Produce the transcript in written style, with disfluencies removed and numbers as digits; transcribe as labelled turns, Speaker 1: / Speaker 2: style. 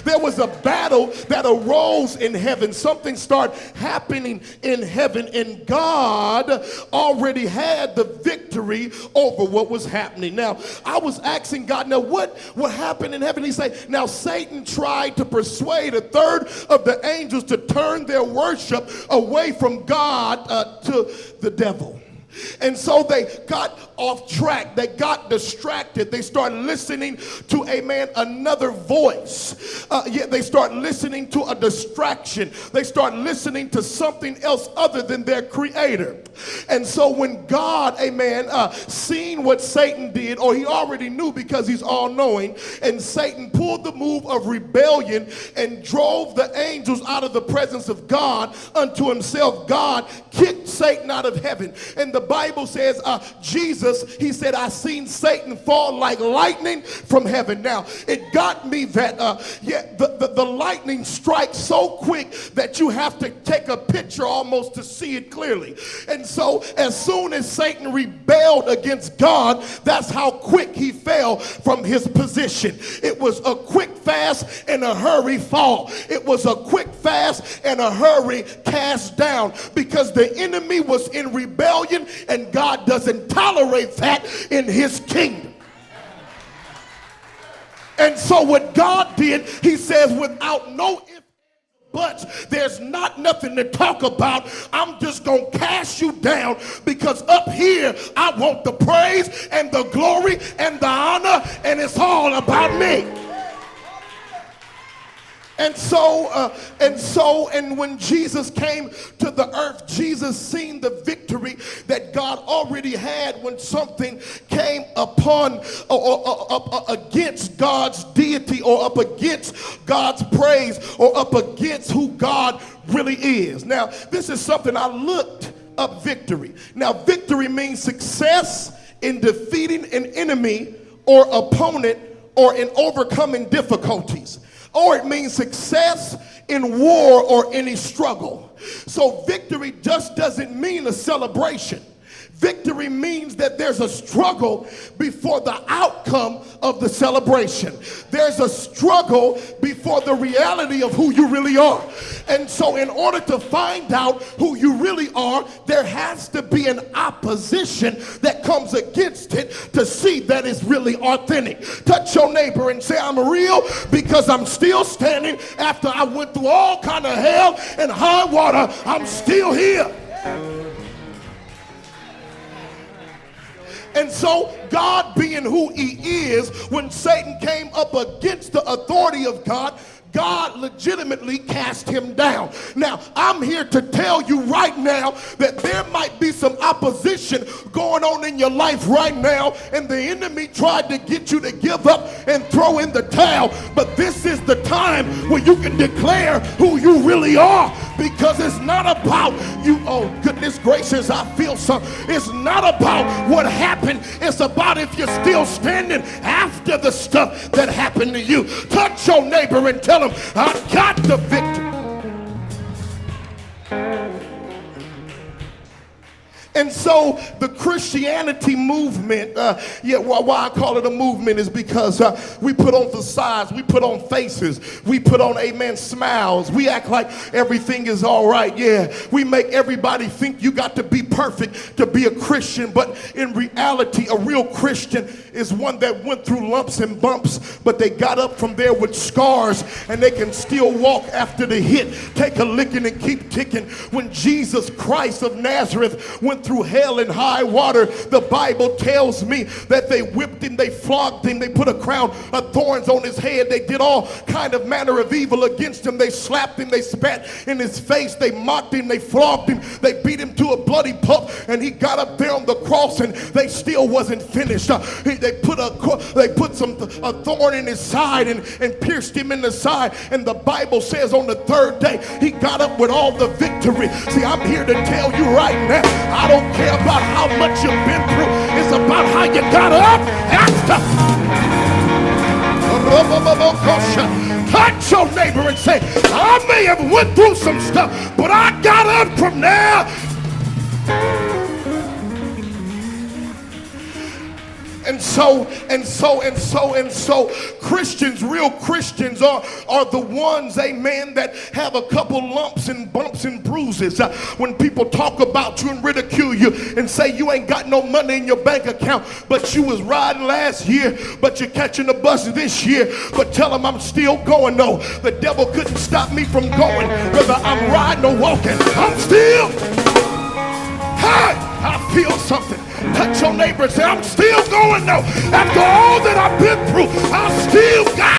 Speaker 1: There was a battle that arose in heaven. Something started happening in heaven, and God already had the victory over what was happening. Now, I was asking God, now what happened in heaven? He said, now Satan tried to persuade a third of the angels to turn their worship away from God to the devil. And so they got off track. They got distracted. They started listening to another voice. They start listening to a distraction. They start listening to something else other than their creator. And so when God, seen what Satan did, or he already knew because he's all-knowing, and Satan pulled the move of rebellion and drove the angels out of the presence of God unto himself, God kicked Satan out of heaven. And the Bible says, Jesus, he said, I seen Satan fall like lightning from heaven. Now, it got me that, the lightning strikes so quick that you have to take a picture almost to see it clearly. And so, as soon as Satan rebelled against God, that's how quick he fell from his position. It was a quick, fast, and a hurry fall. It was a quick, fast, and a hurry cast down, because the enemy was in rebellion, and God doesn't tolerate that in his kingdom. And so what God did, he says, without no ifs, but there's nothing to talk about. I'm just going to cast you down, because up here I want the praise and the glory and the honor, and it's all about me. And when Jesus came to the earth, Jesus seen the victory that God already had when something came upon or against God's deity, or up against God's praise, or up against who God really is. Now, this is something I looked up victory. Now, victory means success in defeating an enemy or opponent, or in overcoming difficulties. Or it means success in war or any struggle. So victory just doesn't mean a celebration. Victory means that there's a struggle before the outcome of the celebration. There's a struggle before the reality of who you really are. And so in order to find out who you really are, there has to be an opposition that comes against it to see that it's really authentic. Touch your neighbor and say, I'm real because I'm still standing after I went through all kind of hell and high water. I'm still here. And so God being who he is, when Satan came up against the authority of God, God legitimately cast him down. Now, I'm here to tell you right now that there might be some opposition going on in your life right now, and the enemy tried to get you to give up and throw in the towel. But this is the time where you can declare who you really are, because it's not about you. Oh, goodness gracious, I feel something. It's not about what happened. It's about if you're still standing after the stuff that happened to you. Touch your neighbor and tell him, I got the victory. And so the Christianity movement, why I call it a movement is because we put on facades, we put on faces, we put on, smiles. We act like everything is all right. Yeah, we make everybody think you got to be perfect to be a Christian. But in reality, a real Christian is one that went through lumps and bumps, but they got up from there with scars, and they can still walk after the hit, take a licking and keep ticking. When Jesus Christ of Nazareth went through hell and high water, the Bible tells me that they whipped him, they flogged him, they put a crown of thorns on his head, they did all kind of manner of evil against him. They slapped him, they spat in his face, they mocked him, they flogged him, they beat him to a bloody pulp, and he got up there on the cross, and they still wasn't finished. They put a thorn in his side and pierced him in the side, and the Bible says on the third day he got up with all the victory. See, I'm here to tell you right now, I don't care about how much you've been through. It's about how you got up. Touch your neighbor and say, I may have went through some stuff, but I got up from there. And so Christians, real Christians are the ones, amen, that have a couple lumps and bumps and bruises. When people talk about you and ridicule you and say you ain't got no money in your bank account, but you was riding last year, but you're catching the bus this year, but tell them I'm still going though. The devil couldn't stop me from going, whether I'm riding or walking. I'm still, hey, I feel something. Touch your neighbor and say, I'm still going though. After all that I've been through, I still got